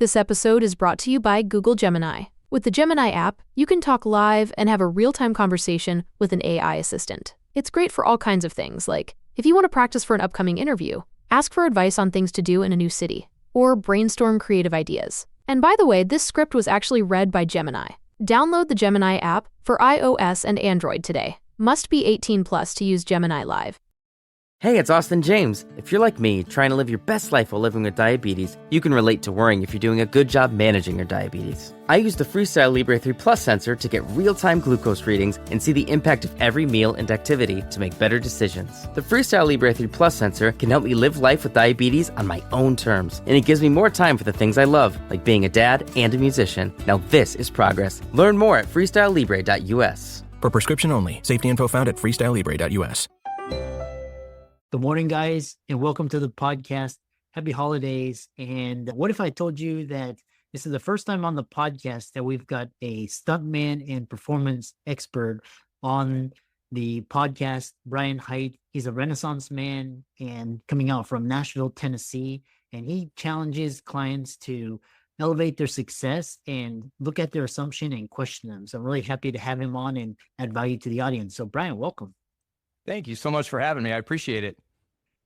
This episode is brought to you by Google Gemini. With the Gemini app, you can talk live and have a real-time conversation with an AI assistant. It's great for all kinds of things, like if you want to practice for an upcoming interview, ask for advice on things to do in a new city, or brainstorm creative ideas. And by the way, this script was actually read by Gemini. Download the Gemini app for iOS and Android today. Must be 18 plus to use Gemini Live. Hey, it's Austin James. If you're like me, trying to live your best life while living with diabetes, you can relate to worrying if you're doing a good job managing your diabetes. I use the Freestyle Libre 3 Plus sensor to get real-time glucose readings and see the impact of every meal and activity to make better decisions. The Freestyle Libre 3 Plus sensor can help me live life with diabetes on my own terms, and it gives me more time for the things I love, like being a dad and a musician. Now this is progress. Learn more at freestylelibre.us. For prescription only. Safety info found at freestylelibre.us. Good morning, guys, and welcome to the podcast. Happy holidays. And what if I told you that this is the first time on the podcast that we've got a stuntman and performance expert on the podcast, Brian Hite. He's a Renaissance man and coming out from Nashville, Tennessee, and he challenges clients to elevate their success and look at their assumption and question them. So I'm really happy to have him on and add value to the audience. So Brian, welcome. Thank you so much for having me. I appreciate it.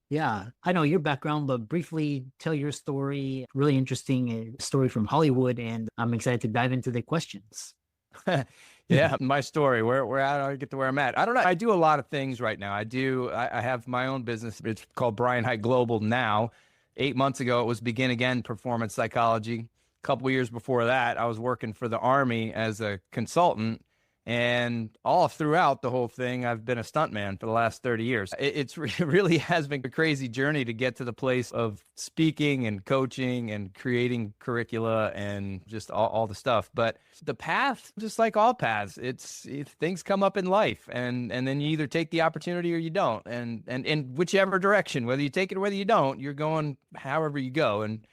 Yeah, I know your background, but briefly tell your story. Really interesting story from Hollywood, and I'm excited to dive into the questions. Yeah, my story, where I get to where I'm at. I don't know. I do a lot of things right now. I have my own business. It's called Brian Hite Global now. 8 months ago, it was Begin Again Performance Psychology. A couple of years before that, I was working for the Army as a consultant. And all throughout the whole thing, I've been a stuntman for the last 30 years. It really has been a crazy journey to get to the place of speaking and coaching and creating curricula and just all the stuff. But the path, just like all paths, things come up in life, and then you either take the opportunity or you don't. And in whichever direction, whether you take it or whether you don't, you're going however you go. And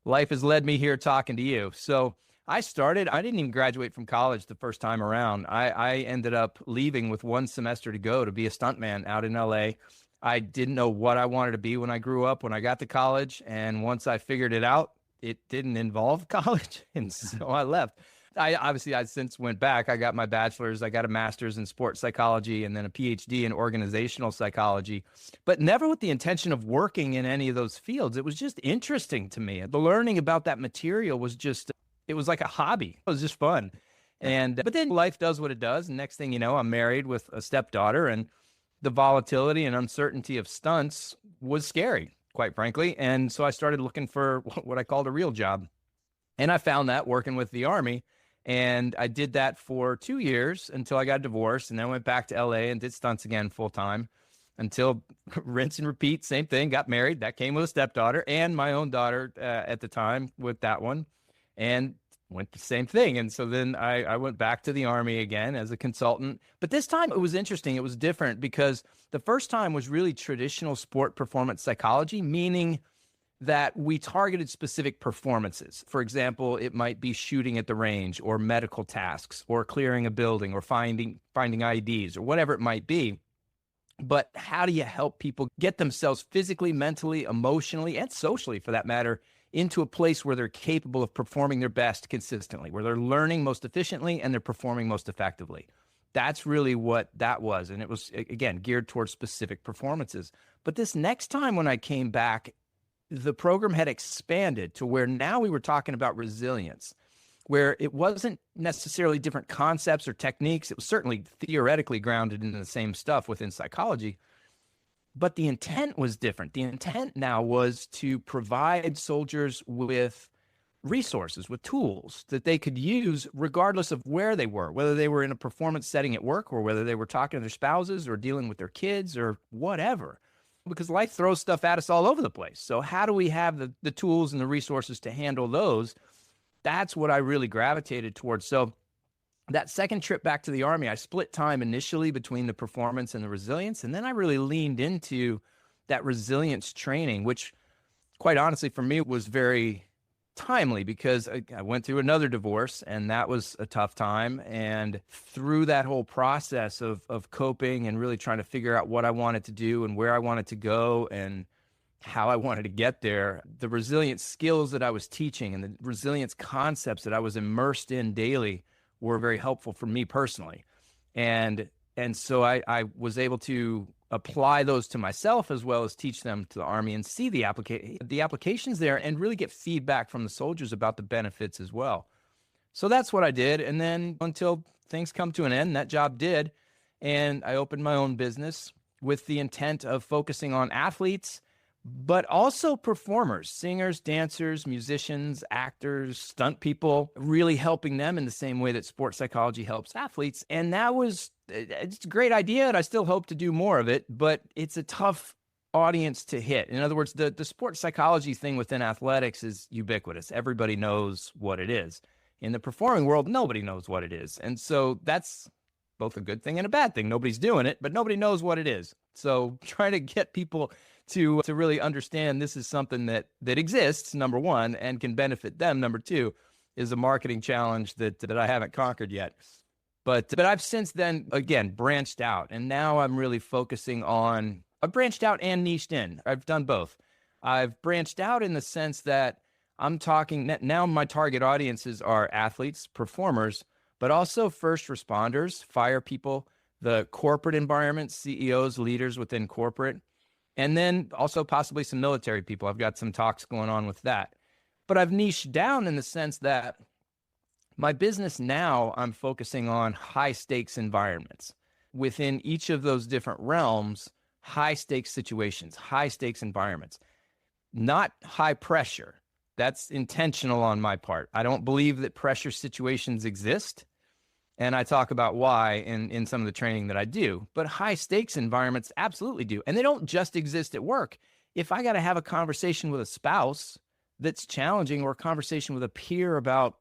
life has led me here talking to you. So I didn't even graduate from college the first time around. I ended up leaving with 1 semester to go to be a stuntman out in LA. I didn't know what I wanted to be when I grew up, when I got to college. And once I figured it out, it didn't involve college. And so I left. I since went back. I got my bachelor's, I got a master's in sports psychology, and then a PhD in organizational psychology, but never with the intention of working in any of those fields. It was just interesting to me. The learning about that material was it was like a hobby. It was just fun. But then life does what it does. And next thing you know, I'm married with a stepdaughter, and the volatility and uncertainty of stunts was scary, quite frankly. And so I started looking for what I called a real job. And I found that working with the Army. And I did that for 2 years until I got divorced, and then went back to LA and did stunts again full time until rinse and repeat, same thing, got married. That came with a stepdaughter and my own daughter at the time with that one. And went the same thing. And so then I went back to the Army again as a consultant. But this time it was interesting. It was different because the first time was really traditional sport performance psychology, meaning that we targeted specific performances. For example, it might be shooting at the range, or medical tasks, or clearing a building, or finding IDs, or whatever it might be. But how do you help people get themselves physically, mentally, emotionally, and socially, for that matter, into a place where they're capable of performing their best consistently, where they're learning most efficiently and they're performing most effectively? That's really what that was. And it was, again, geared towards specific performances. But this next time when I came back, the program had expanded to where now we were talking about resilience, where it wasn't necessarily different concepts or techniques. It was certainly theoretically grounded in the same stuff within psychology. But the intent was different. The intent now was to provide soldiers with resources, with tools that they could use regardless of where they were, whether they were in a performance setting at work, or whether they were talking to their spouses or dealing with their kids or whatever. Because life throws stuff at us all over the place. So how do we have the tools and the resources to handle those? That's what I really gravitated towards. So that second trip back to the Army, I split time initially between the performance and the resilience. And then I really leaned into that resilience training, which quite honestly for me was very timely because I went through another divorce, and that was a tough time. And through that whole process of coping and really trying to figure out what I wanted to do and where I wanted to go and how I wanted to get there, the resilience skills that I was teaching and the resilience concepts that I was immersed in daily were very helpful for me personally. And so I was able to apply those to myself as well as teach them to the Army and see the applications there and really get feedback from the soldiers about the benefits as well. So that's what I did. And then until things come to an end, that job did. And I opened my own business with the intent of focusing on athletes, but also performers, singers, dancers, musicians, actors, stunt people, really helping them in the same way that sports psychology helps athletes. And it's a great idea, and I still hope to do more of it, but it's a tough audience to hit. In other words, the sports psychology thing within athletics is ubiquitous. Everybody knows what it is. In the performing world, nobody knows what it is. And so that's both a good thing and a bad thing. Nobody's doing it, but nobody knows what it is. So trying to get people to really understand this is something that exists, number one, and can benefit them, number two, is a marketing challenge that I haven't conquered yet. But I've since then, again, branched out. And now I'm really focusing on, I've branched out and niched in. I've done both. I've branched out in the sense that I'm talking, now my target audiences are athletes, performers, but also first responders, fire people, the corporate environment, CEOs, leaders within corporate, and then also possibly some military people. I've got some talks going on with that. But I've niched down in the sense that my business now, I'm focusing on high stakes environments. Within each of those different realms, high stakes situations, high stakes environments, not high pressure. That's intentional on my part. I don't believe that pressure situations exist. And I talk about why in some of the training that I do. But high stakes environments absolutely do. And they don't just exist at work. If I got to have a conversation with a spouse that's challenging, or a conversation with a peer about,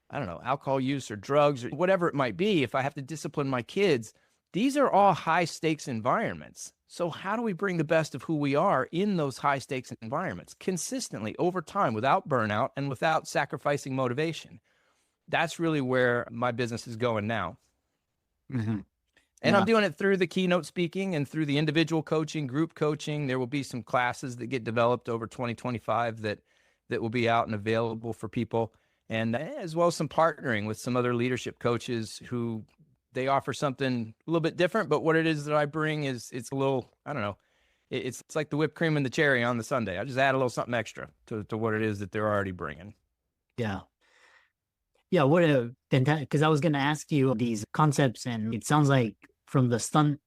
I don't know, alcohol use or drugs or whatever it might be, if I have to discipline my kids, these are all high stakes environments. So how do we bring the best of who we are in those high stakes environments consistently over time without burnout and without sacrificing motivation? That's really where my business is going now. Mm-hmm. And I'm doing it through the keynote speaking and through the individual coaching, group coaching. There will be some classes that get developed over 2025 that will be out and available for people. And as well as some partnering with some other leadership coaches who they offer something a little bit different, but what it is that I bring is it's a little, I don't know, it's like the whipped cream and the cherry on the sundae. I just add a little something extra to what it is that they're already bringing. Yeah. Yeah, what a fantastic, because I was going to ask you these concepts, and it sounds like from the stunt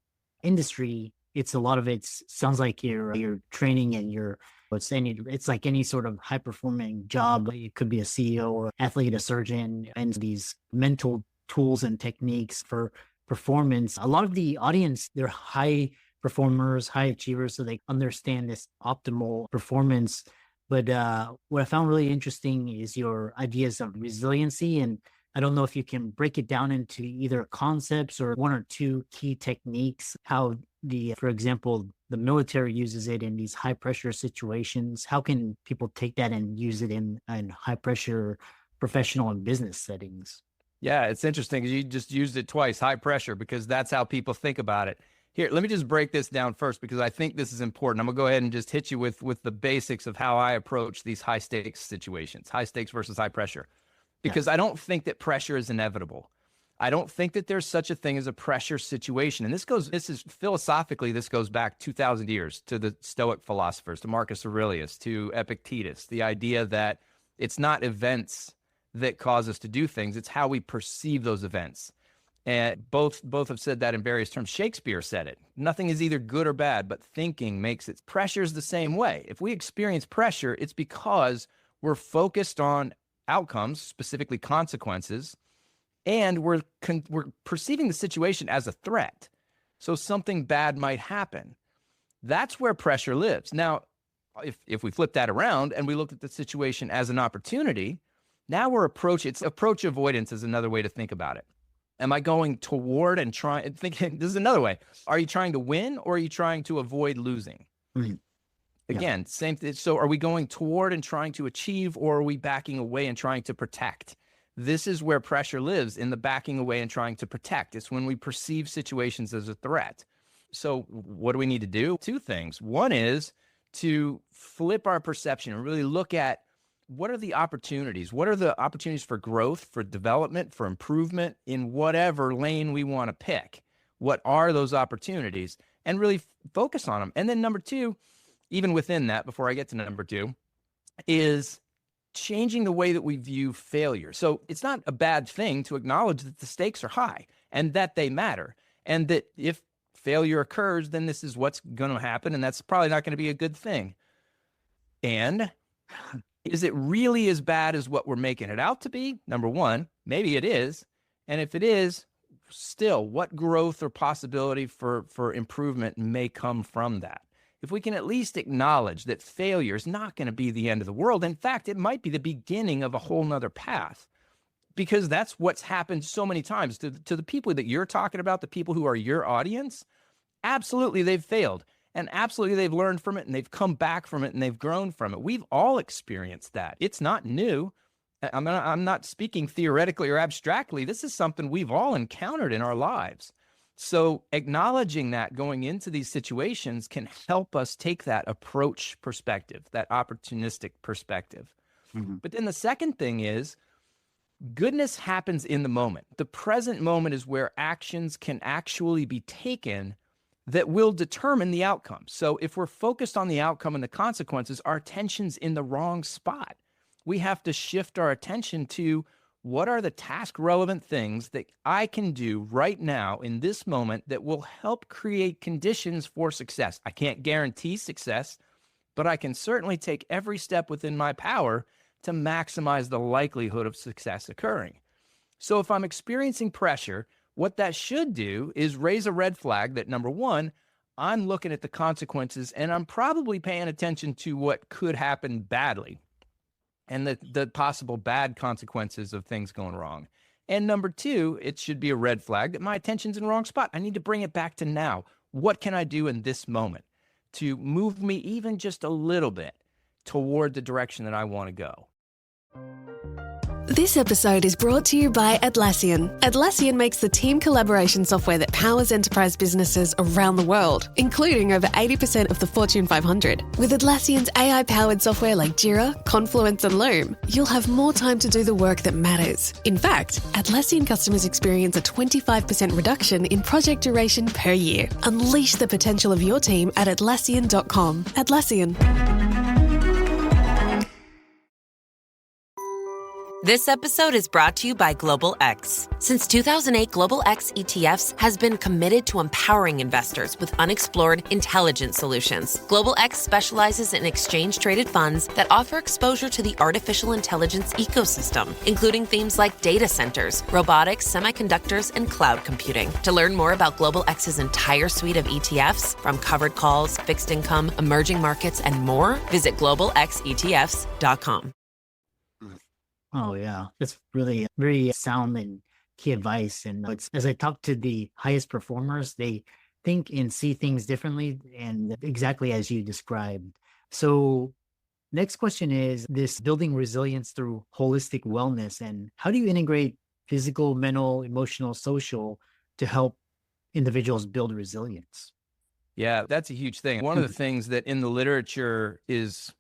industry, it's a lot of it sounds like you're training and it's like any sort of high performing job. It could be a CEO or athlete, a surgeon, and these mental tools and techniques for performance. A lot of the audience, they're high performers, high achievers, so they understand this optimal performance. But what I found really interesting is your ideas of resiliency. And I don't know if you can break it down into either concepts or one or two key techniques, how for example, the military uses it in these high pressure situations. How can people take that and use it in high pressure professional and business settings? Yeah, it's interesting because you just used it twice, high pressure, because that's how people think about it. Here, let me just break this down first, because I think this is important. I'm gonna go ahead and just hit you with the basics of how I approach these high stakes situations, high stakes versus high pressure, because I don't think that pressure is inevitable. I don't think that there's such a thing as a pressure situation. And this is philosophically, this goes back 2,000 years to the Stoic philosophers, to Marcus Aurelius, to Epictetus, the idea that it's not events that cause us to do things, it's how we perceive those events. And both have said that in various terms. Shakespeare said it. Nothing is either good or bad, but thinking makes it. Pressure is the same way. If we experience pressure, it's because we're focused on outcomes, specifically consequences, and we're perceiving the situation as a threat. So something bad might happen. That's where pressure lives. Now, if we flip that around and we look at the situation as an opportunity, now approach avoidance is another way to think about it. Am I going toward and thinking, this is another way. Are you trying to win, or are you trying to avoid losing? Mm-hmm. Again, same thing. So are we going toward and trying to achieve, or are we backing away and trying to protect? This is where pressure lives, in the backing away and trying to protect. It's when we perceive situations as a threat. So what do we need to do? Two things. One is to flip our perception and really look at what are the opportunities? What are the opportunities for growth, for development, for improvement in whatever lane we want to pick? What are those opportunities? And really focus on them. And then number two, even within that, before I get to number two, is changing the way that we view failure. So it's not a bad thing to acknowledge that the stakes are high and that they matter. And that if failure occurs, then this is what's going to happen. And that's probably not going to be a good thing. And is it really as bad as what we're making it out to be? Number one, maybe it is. And if it is, still, what growth or possibility for improvement may come from that? If we can at least acknowledge that failure is not going to be the end of the world. In fact, it might be the beginning of a whole nother path, because that's what's happened so many times to the people that you're talking about, the people who are your audience. Absolutely, they've failed. And absolutely, they've learned from it, and they've come back from it, and they've grown from it. We've all experienced that. It's not new. I'm not speaking theoretically or abstractly. This is something we've all encountered in our lives. So acknowledging that going into these situations can help us take that approach perspective, that opportunistic perspective. Mm-hmm. But then the second thing is, goodness happens in the moment. The present moment is where actions can actually be taken that will determine the outcome. So if we're focused on the outcome and the consequences, our attention's in the wrong spot. We have to shift our attention to what are the task relevant things that I can do right now in this moment that will help create conditions for success. I can't guarantee success, but I can certainly take every step within my power to maximize the likelihood of success occurring. So if I'm experiencing pressure, what that should do is raise a red flag that, number one, I'm looking at the consequences and I'm probably paying attention to what could happen badly and the possible bad consequences of things going wrong. And number two, it should be a red flag that my attention's in the wrong spot. I need to bring it back to now. What can I do in this moment to move me even just a little bit toward the direction that I want to go? This episode is brought to you by Atlassian. Atlassian makes the team collaboration software that powers enterprise businesses around the world, including over 80% of the Fortune 500. With Atlassian's AI-powered software like Jira, Confluence, and Loom, you'll have more time to do the work that matters. In fact, Atlassian customers experience a 25% reduction in project duration per year. Unleash the potential of your team at Atlassian.com. Atlassian. This episode is brought to you by Global X. Since 2008, Global X ETFs has been committed to empowering investors with unexplored, intelligent solutions. Global X specializes in exchange-traded funds that offer exposure to the artificial intelligence ecosystem, including themes like data centers, robotics, semiconductors, and cloud computing. To learn more about Global X's entire suite of ETFs, from covered calls, fixed income, emerging markets, and more, visit globalxetfs.com. Oh, yeah. That's really very sound and key advice. And it's, as I talk to the highest performers, they think and see things differently and exactly as you described. So next question is this building resilience through holistic wellness. And how do you integrate physical, mental, emotional, social to help individuals build resilience? Yeah, that's a huge thing. One of the things that in the literature is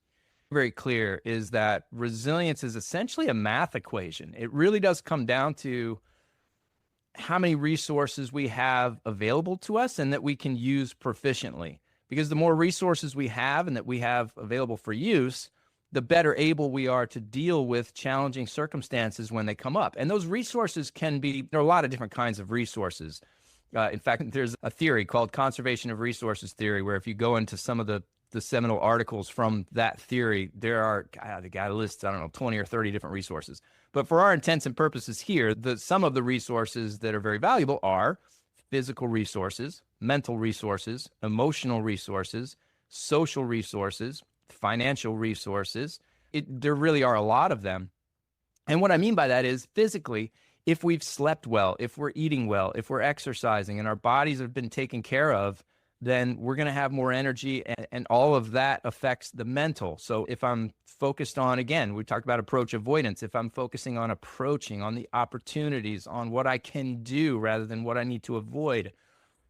very clear is that resilience is essentially a math equation. It really does come down to how many resources we have available to us and that we can use proficiently. Because the more resources we have and that we have available for use, the better able we are to deal with challenging circumstances when they come up. And those resources can be, there are a lot of different kinds of resources. In fact, there's a theory called conservation of resources theory, where if you go into some of the seminal articles from that theory, there are, the guy lists, 20 or 30 different resources. But for our intents and purposes here, some of the resources that are very valuable are physical resources, mental resources, emotional resources, social resources, financial resources. There really are a lot of them. And what I mean by that is physically, if we've slept well, if we're eating well, if we're exercising and our bodies have been taken care of, then we're going to have more energy, and all of that affects the mental. So if I'm focused on, again, we talked about approach avoidance. If I'm focusing on approaching, on the opportunities, on what I can do rather than what I need to avoid,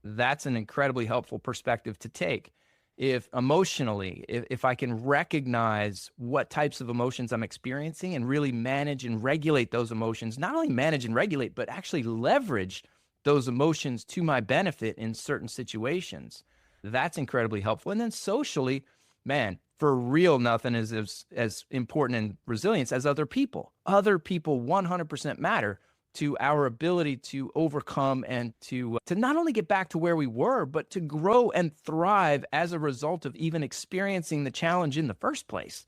that's an incredibly helpful perspective to take. if emotionally, if I can recognize what types of emotions I'm experiencing and really manage and regulate those emotions, not only manage and regulate, but actually leverage those emotions to my benefit in certain situations, that's incredibly helpful. And then socially, man, for real, nothing is as important in resilience as other people. Other people 100% matter to our ability to overcome and to not only get back to where we were, but to grow and thrive as a result of even experiencing the challenge in the first place.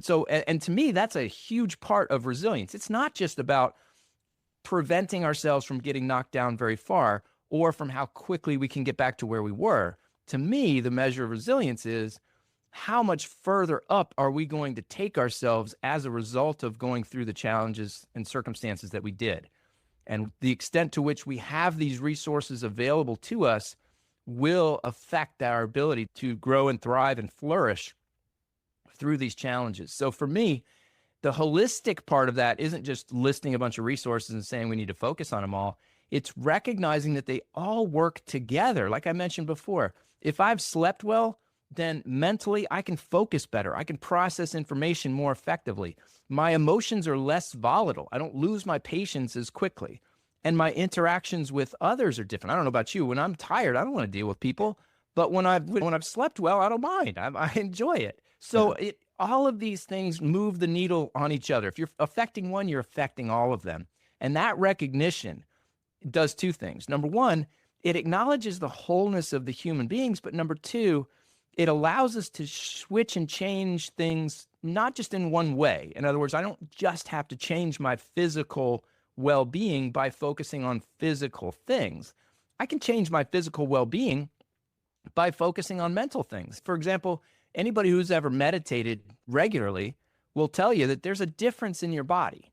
So, and to me, that's a huge part of resilience. It's not just about preventing ourselves from getting knocked down very far or from how quickly we can get back to where we were. To me, the measure of resilience is how much further up are we going to take ourselves as a result of going through the challenges and circumstances that we did. And the extent to which we have these resources available to us will affect our ability to grow and thrive and flourish through these challenges. So for me, the holistic part of that isn't just listing a bunch of resources and saying we need to focus on them all. It's recognizing that they all work together. Like I mentioned before, if I've slept well, then mentally I can focus better. I can process information more effectively. My emotions are less volatile. I don't lose my patience as quickly. And my interactions with others are different. I don't know about you. When I'm tired, I don't want to deal with people. But when I've slept well, I don't mind. I enjoy it. So all of these things move the needle on each other. If you're affecting one, you're affecting all of them. And that recognition does two things. Number one, it acknowledges the wholeness of the human beings. But number two, it allows us to switch and change things, not just in one way. In other words, I don't just have to change my physical well-being by focusing on physical things. I can change my physical well-being by focusing on mental things. For example, anybody who's ever meditated regularly will tell you that there's a difference in your body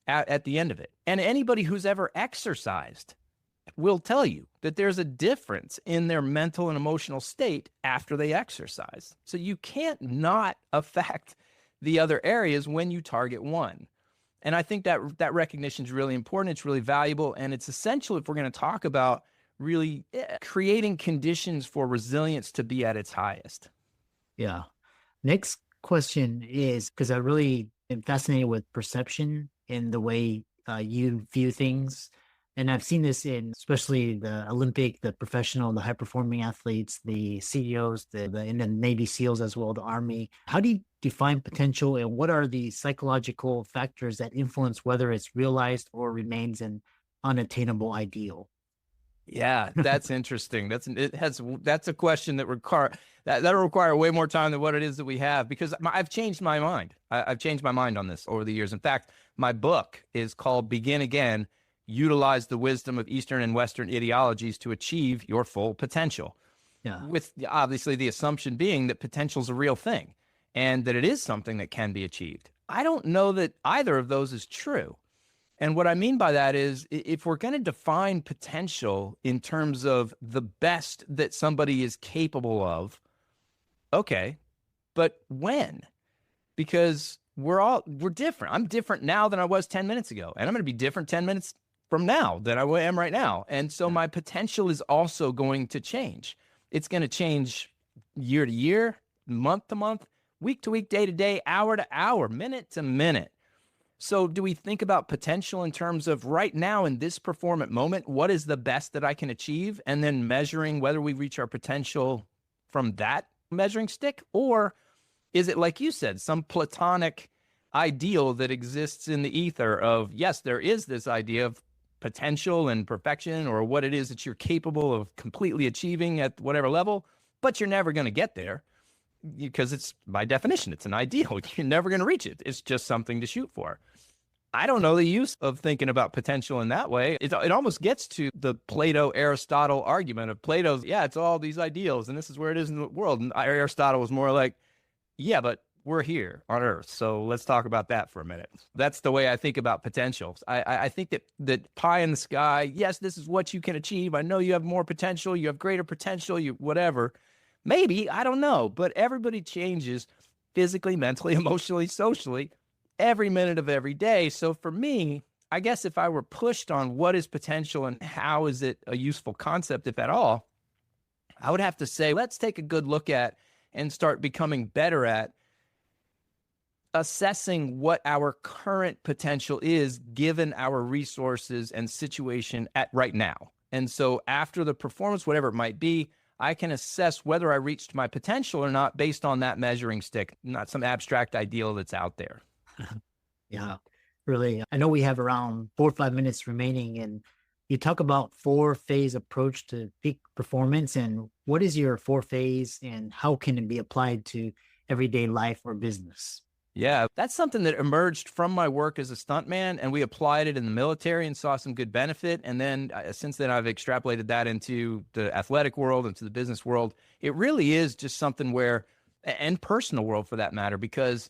at the end of it. And anybody who's ever exercised will tell you that there's a difference in their mental and emotional state after they exercise. So you can't not affect the other areas when you target one. And I think that recognition is really important. It's really valuable. And it's essential if we're going to talk about really creating conditions for resilience to be at its highest. Yeah. Next question is, because I really am fascinated with perception and the way you view things. And I've seen this in especially the Olympic, the professional, the high-performing athletes, the CEOs, in the Navy SEALs as well, the Army. How do you define potential, and what are the psychological factors that influence whether it's realized or remains an unattainable ideal? Yeah, that's interesting. That's a question that'll require way more time than what it is that we have, because I've changed my mind. I've changed my mind on this over the years. In fact, my book is called Begin Again: Utilize the Wisdom of Eastern and Western Ideologies to Achieve Your Full Potential. Yeah. With obviously the assumption being that potential is a real thing and that it is something that can be achieved. I don't know that either of those is true. And what I mean by that is, if we're going to define potential in terms of the best that somebody is capable of, okay, but when? Because we're different. I'm different now than I was 10 minutes ago, and I'm going to be different 10 minutes from now than I am right now. And so my potential is also going to change. It's going to change year to year, month to month, week to week, day to day, hour to hour, minute to minute. So do we think about potential in terms of right now in this performant moment, what is the best that I can achieve? And then measuring whether we reach our potential from that measuring stick? Or is it, like you said, some platonic ideal that exists in the ether of, yes, there is this idea of potential and perfection, or what it is that you're capable of completely achieving at whatever level, but you're never going to get there because it's, by definition, it's an ideal. You're never going to reach it. It's just something to shoot for. I don't know the use of thinking about potential in that way. It almost gets to the Plato-Aristotle argument of Plato's, yeah, it's all these ideals and this is where it is in the world. And Aristotle was more like, yeah, but we're here on Earth, so let's talk about that for a minute. That's the way I think about potential. I think that pie in the sky, yes, this is what you can achieve. I know you have more potential, you have greater potential, you whatever. Maybe, I don't know, but everybody changes physically, mentally, emotionally, socially, every minute of every day. So for me, I guess if I were pushed on what is potential and how is it a useful concept, if at all, I would have to say, let's take a good look at and start becoming better at assessing what our current potential is given our resources and situation at right now. And so after the performance, whatever it might be, I can assess whether I reached my potential or not based on that measuring stick, not some abstract ideal that's out there. Yeah, really. I know we have around 4 or 5 minutes remaining, and you talk about 4-phase approach to peak performance. And what is your 4-phase and how can it be applied to everyday life or business? Yeah, that's something that emerged from my work as a stuntman, and we applied it in the military and saw some good benefit. And then since then, I've extrapolated that into the athletic world, into the business world. It really is just something where, and personal world for that matter, because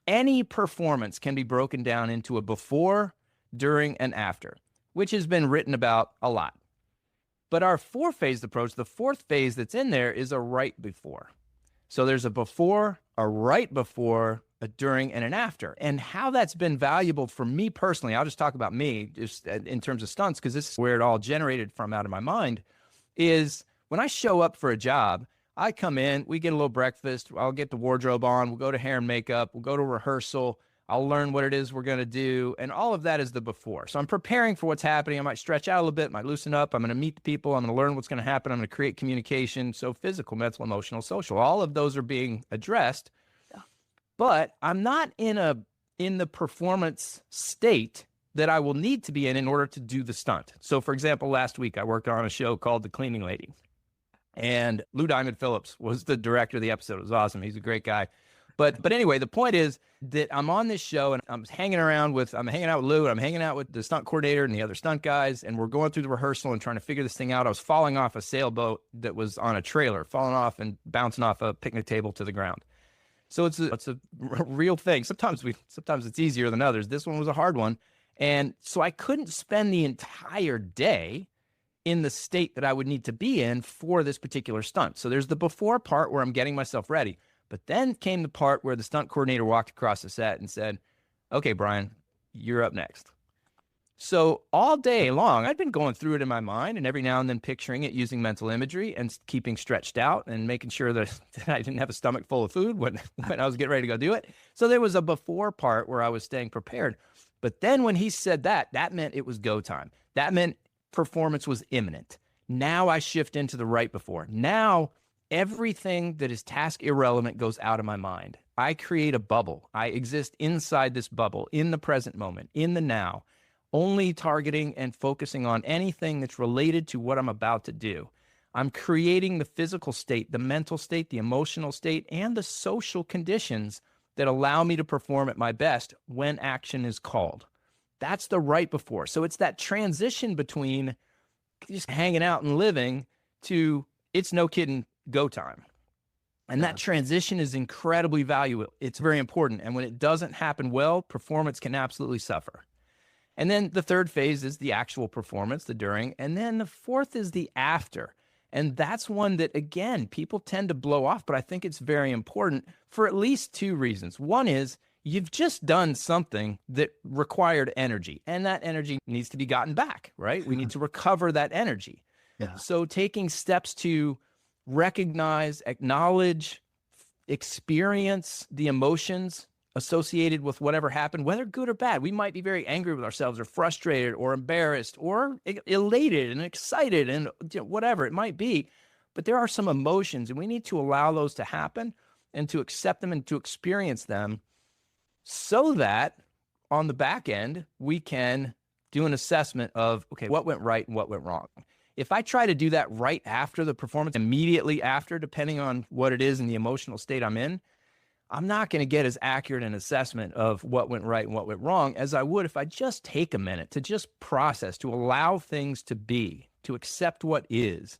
any performance can be broken down into a before, during, and after, which has been written about a lot. But our 4-phase approach, the 4th phase that's in there is a right before. So there's a before, a right before, a during, and an after. And how that's been valuable for me personally, I'll just talk about me just in terms of stunts, because this is where it all generated from out of my mind, is when I show up for a job, I come in, we get a little breakfast, I'll get the wardrobe on, we'll go to hair and makeup, we'll go to rehearsal, I'll learn what it is we're going to do, and all of that is the before. So I'm preparing for what's happening. I might stretch out a little bit, might loosen up, I'm going to meet the people, I'm going to learn what's going to happen, I'm going to create communication, so physical, mental, emotional, social, all of those are being addressed. But I'm not in the performance state that I will need to be in order to do the stunt. So for example, last week I worked on a show called The Cleaning Lady, and Lou Diamond Phillips was the director of the episode. It was awesome. He's a great guy. But anyway, the point is that I'm on this show and I'm hanging out with Lou, and I'm hanging out with the stunt coordinator and the other stunt guys, and we're going through the rehearsal and trying to figure this thing out. I was falling off a sailboat that was on a trailer, falling off and bouncing off a picnic table to the ground. So it's a real thing. Sometimes it's easier than others. This one was a hard one. And so I couldn't spend the entire day in the state that I would need to be in for this particular stunt. So there's the before part where I'm getting myself ready. But then came the part where the stunt coordinator walked across the set and said, "Okay, Brian, you're up next." So all day long, I'd been going through it in my mind and every now and then picturing it using mental imagery and keeping stretched out and making sure that I didn't have a stomach full of food when I was getting ready to go do it. So there was a before part where I was staying prepared. But then when he said that meant it was go time. That meant performance was imminent. Now I shift into the right before. Now everything that is task irrelevant goes out of my mind. I create a bubble. I exist inside this bubble, in the present moment, in the now, only targeting and focusing on anything that's related to what I'm about to do. I'm creating the physical state, the mental state, the emotional state, and the social conditions that allow me to perform at my best when action is called. That's the right before. So it's that transition between just hanging out and living to it's no kidding go time. And that transition is incredibly valuable. It's very important. And when it doesn't happen well, performance can absolutely suffer. And then the 3rd phase is the actual performance, the during. And then the 4th is the after. And that's one that, again, people tend to blow off, but I think it's very important for at least 2 reasons. One is you've just done something that required energy, and that energy needs to be gotten back, right? We need to recover that energy. Yeah. So taking steps to recognize, acknowledge, experience the emotions associated with whatever happened, whether good or bad. We might be very angry with ourselves or frustrated or embarrassed or elated and excited and whatever it might be. But there are some emotions and we need to allow those to happen and to accept them and to experience them so that on the back end, we can do an assessment of, okay, what went right and what went wrong. If I try to do that right after the performance, immediately after, depending on what it is and the emotional state I'm in, I'm not going to get as accurate an assessment of what went right and what went wrong as I would if I just take a minute to just process, to allow things to be, to accept what is,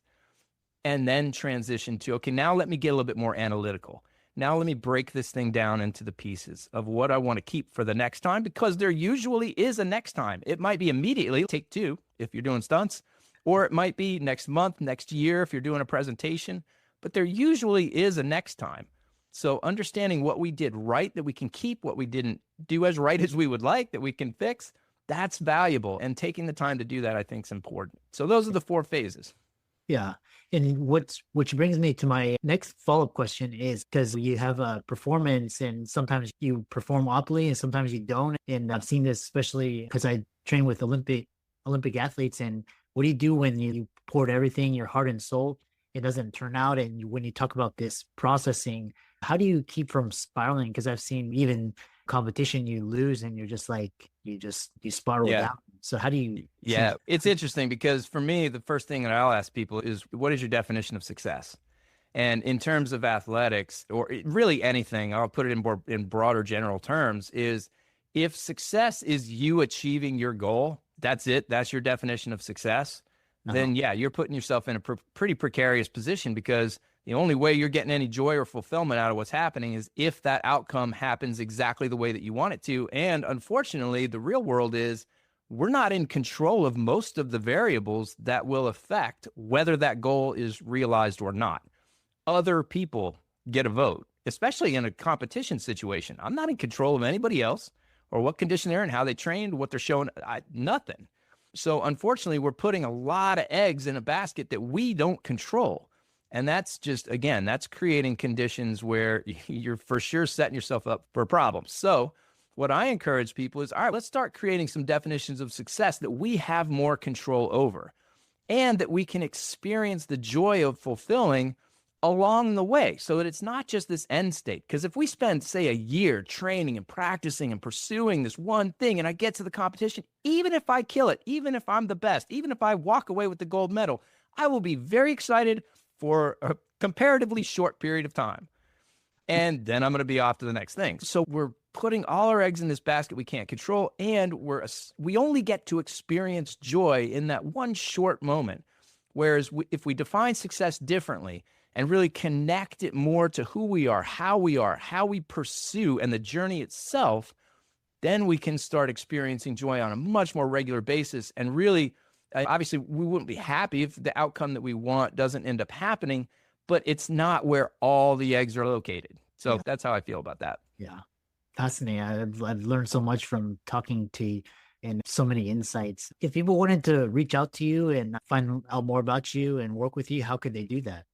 and then transition to, okay, now let me get a little bit more analytical. Now let me break this thing down into the pieces of what I want to keep for the next time, because there usually is a next time. It might be immediately, take 2 if you're doing stunts, or it might be next month, next year if you're doing a presentation, but there usually is a next time. So understanding what we did right that we can keep, what we didn't do as right as we would like that we can fix, that's valuable. And taking the time to do that, I think, is important. So those are the 4 phases. Yeah. And which brings me to my next follow-up question is because you have a performance and sometimes you perform optimally and sometimes you don't. And I've seen this especially because I train with Olympic athletes. And what do you do when you poured everything, your heart and soul, it doesn't turn out? And when you talk about this processing, how do you keep from spiraling? Because I've seen even competition you lose and you're just like you spiral Yeah. down. So how do you Yeah, it's interesting because for me, the first thing that I'll ask people is, what is your definition of success? And in terms of athletics, or really anything, I'll put it in broader general terms, is if success is you achieving your goal, that's it, that's your definition of success, then yeah, you're putting yourself in a pretty precarious position, because the only way you're getting any joy or fulfillment out of what's happening is if that outcome happens exactly the way that you want it to. And unfortunately, the real world is we're not in control of most of the variables that will affect whether that goal is realized or not. Other people get a vote, especially in a competition situation. I'm not in control of anybody else or what condition they're in, how they trained, what they're showing, nothing. So unfortunately, we're putting a lot of eggs in a basket that we don't control. And that's just, again, that's creating conditions where you're for sure setting yourself up for problems. So what I encourage people is, all right, let's start creating some definitions of success that we have more control over and that we can experience the joy of fulfilling along the way, so that it's not just this end state. Because if we spend, say, a year training and practicing and pursuing this one thing, and I get to the competition, even if I kill it, even if I'm the best, even if I walk away with the gold medal, I will be very excited for a comparatively short period of time. And then I'm going to be off to the next thing. So we're putting all our eggs in this basket we can't control, and we only get to experience joy in that one short moment. Whereas if we define success differently and really connect it more to who we are, how we pursue, and the journey itself, then we can start experiencing joy on a much more regular basis. And really, obviously, we wouldn't be happy if the outcome that we want doesn't end up happening, but it's not where all the eggs are located. So that's how I feel about that. Yeah. Fascinating. I've learned so much from talking to you and so many insights. If people wanted to reach out to you and find out more about you and work with you, how could they do that?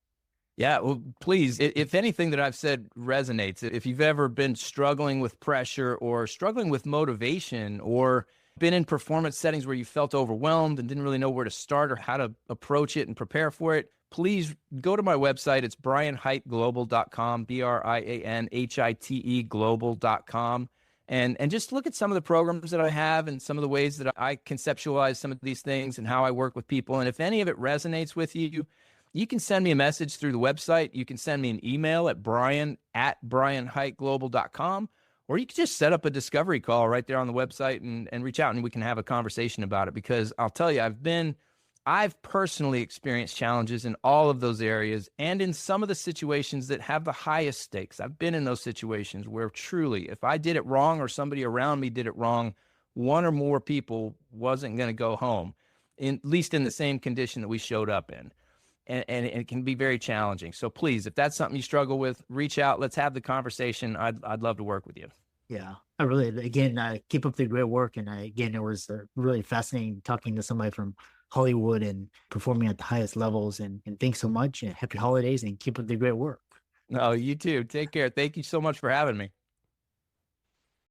Yeah, well, please, if anything that I've said resonates, if you've ever been struggling with pressure or struggling with motivation or been in performance settings where you felt overwhelmed and didn't really know where to start or how to approach it and prepare for it, please go to my website. It's brianhiteglobal.com, BRIANHITE global.com. And just look at some of the programs that I have and some of the ways that I conceptualize some of these things and how I work with people. And if any of it resonates with you, you can send me a message through the website. You can send me an email at brian@brianhiteglobal.com, or you can just set up a discovery call right there on the website and reach out and we can have a conversation about it. Because I'll tell you, I've personally experienced challenges in all of those areas and in some of the situations that have the highest stakes. I've been in those situations where truly, if I did it wrong or somebody around me did it wrong, one or more people wasn't going to go home, at least in the same condition that we showed up in. And it can be very challenging. So please, if that's something you struggle with, reach out. Let's have the conversation. I'd love to work with you. Yeah, I keep up the great work. And it was really fascinating talking to somebody from Hollywood and performing at the highest levels. And thanks so much. And happy holidays and keep up the great work. No, you too. Take care. Thank you so much for having me.